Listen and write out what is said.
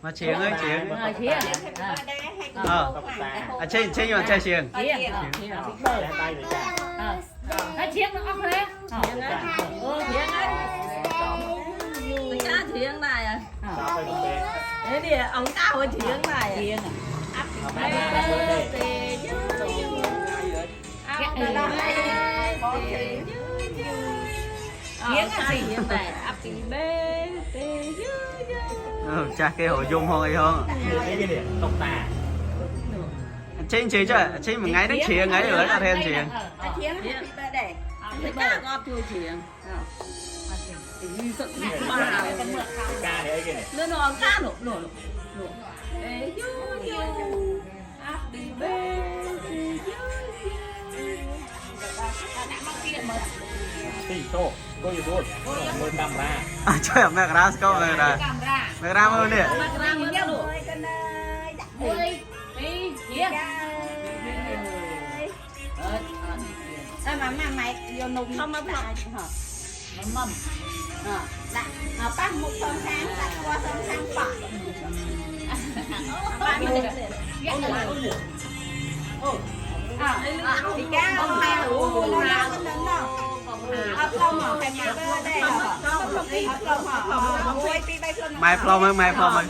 mà chiếng ơi chiếng chiếng trên mà chơi chiếng cái chiếng nó ốc đấy chiếng ấy cái chiếng này à thế thì ông cao cái chiếng này chiếng cha cái hồ dung thôi không trên chỉ cho trên một ngày đánh chiếng ấy rồi là thêm chiếng nó nó cá nổ chơi mẹ ra câu mẹ ra mơ nè mày vô nung không mắm mắm bắt một phần sáng đặt qua phần sáng bạc thì cá không hay đủ nó không mà phải nhà đây mai plom ơi mai plom ơi